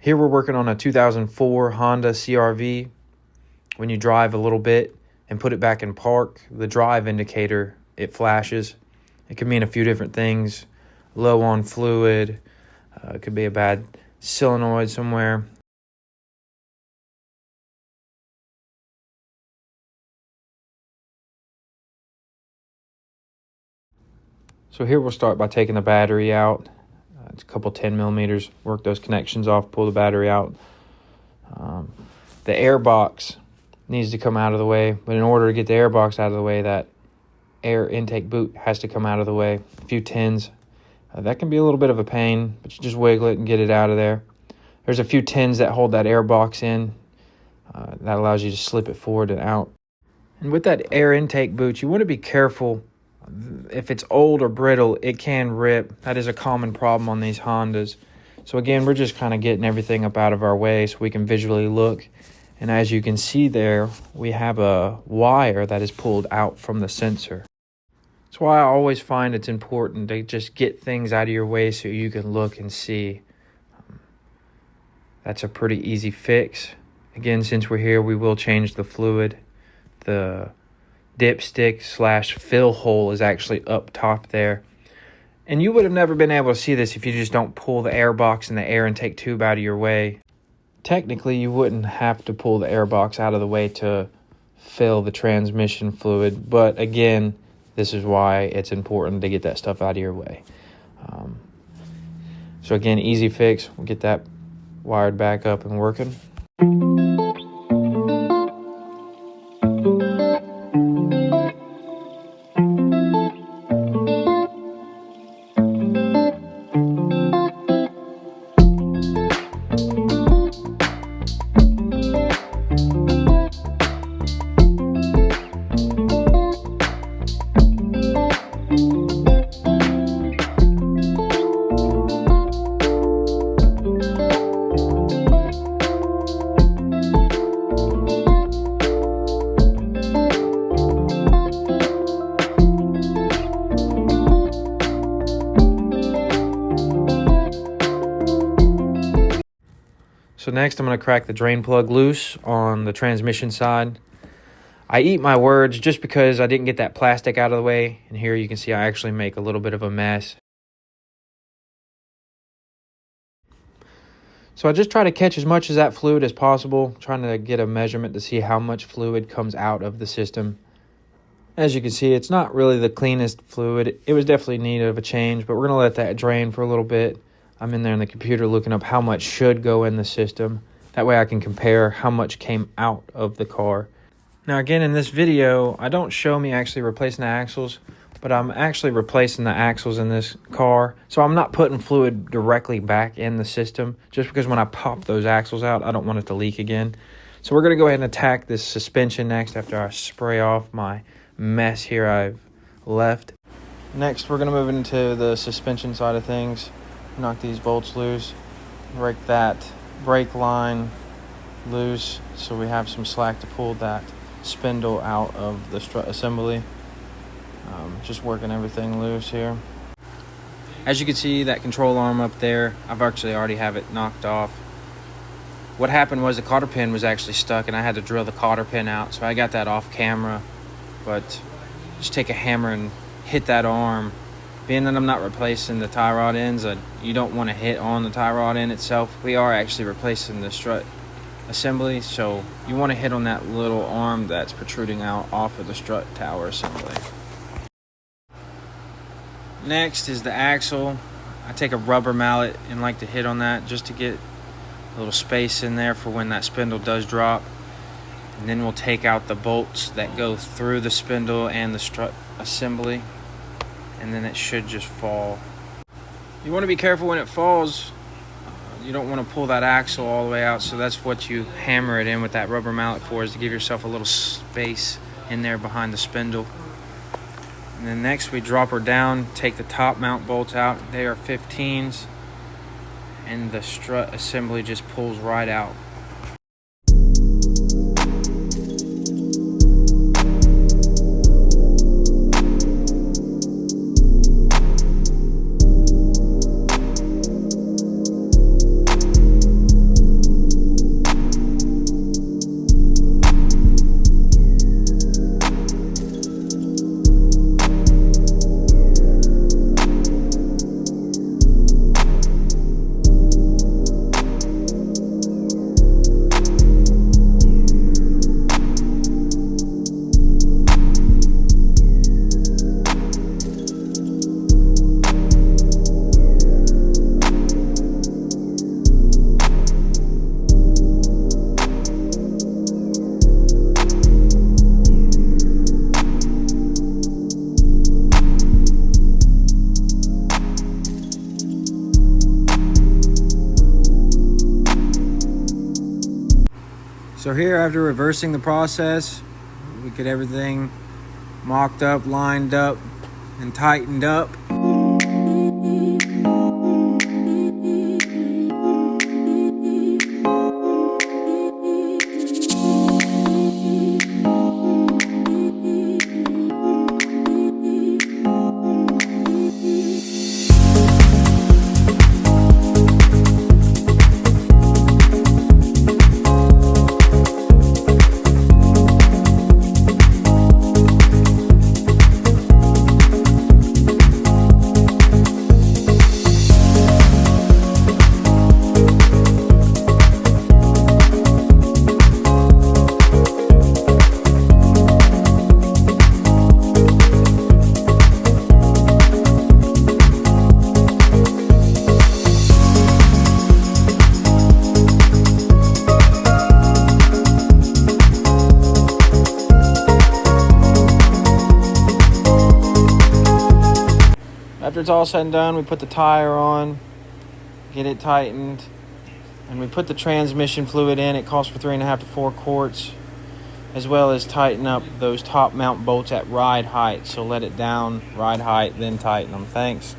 Here we're working on a 2004 Honda CRV. When you drive a little bit and put it back in park, the drive indicator, it flashes. It could mean a few different things. Low on fluid, it could be a bad solenoid somewhere. So here we'll start by taking the battery out. It's a couple 10 millimeters. Work those connections off, pull the battery out. The air box needs to come out of the way, but in order to get the air box out of the way, that air intake boot has to come out of the way. A few tins. That can be a little bit of a pain, but you just wiggle it and get it out of there. There's a few tins that hold that air box in. That allows you to slip it forward and out. And with that air intake boot, you want to be careful. If it's old or brittle, it can rip. That is a common problem on these Hondas. So again, we're just kind of getting everything up out of our way so we can visually look. And as you can see there, we have a wire that is pulled out from the sensor. That's why I always find it's important to just get things out of your way so you can look and see. That's a pretty easy fix. Again, since we're here, we will change the fluid. The dipstick / fill hole is actually up top there. And you would have never been able to see this if you just don't pull the air box and the air intake tube out of your way. Technically, you wouldn't have to pull the air box out of the way to fill the transmission fluid. But again, this is why it's important to get that stuff out of your way. So again, easy fix. We'll get that wired back up and working. So next I'm going to crack the drain plug loose on the transmission side. I eat my words just because I didn't get that plastic out of the way. And here you can see I actually make a little bit of a mess. So I just try to catch as much of that fluid as possible, trying to get a measurement to see how much fluid comes out of the system. As you can see, it's not really the cleanest fluid. It was definitely in need of a change, but we're going to let that drain for a little bit. I'm in there in the computer looking up how much should go in the system. That way I can compare how much came out of the car. Now again, in this video, I don't show me actually replacing the axles, but I'm actually replacing the axles in this car. So I'm not putting fluid directly back in the system, just because when I pop those axles out, I don't want it to leak again. So we're going to go ahead and attack this suspension next after I spray off my mess here I've left. Next, we're going to move into the suspension side of things. Knock these bolts loose, break that brake line loose so we have some slack to pull that spindle out of the strut assembly. Just working everything loose here. As you can see, that control arm up there, I've actually already have it knocked off. What happened was the cotter pin was actually stuck and I had to drill the cotter pin out, so I got that off camera. But just take a hammer and hit that arm. Being that I'm not replacing the tie rod ends, you don't want to hit on the tie rod end itself. We are actually replacing the strut assembly, so you want to hit on that little arm that's protruding out off of the strut tower assembly. Next is the axle. I take a rubber mallet and like to hit on that just to get a little space in there for when that spindle does drop. And then we'll take out the bolts that go through the spindle and the strut assembly. And then it should just fall. You want to be careful when it falls. You don't want to pull that axle all the way out, so that's what you hammer it in with that rubber mallet for, is to give yourself a little space in there behind the spindle. And then next we drop her down, take the top mount bolts out. They are 15s, and the strut assembly just pulls right out. So here, after reversing the process, we get everything mocked up, lined up, and tightened up. After it's all said and done, we put the tire on, get it tightened, and we put the transmission fluid in. It calls for 3.5 to 4 quarts, as well as tighten up those top mount bolts at ride height. So let it down, ride height, then tighten them. Thanks.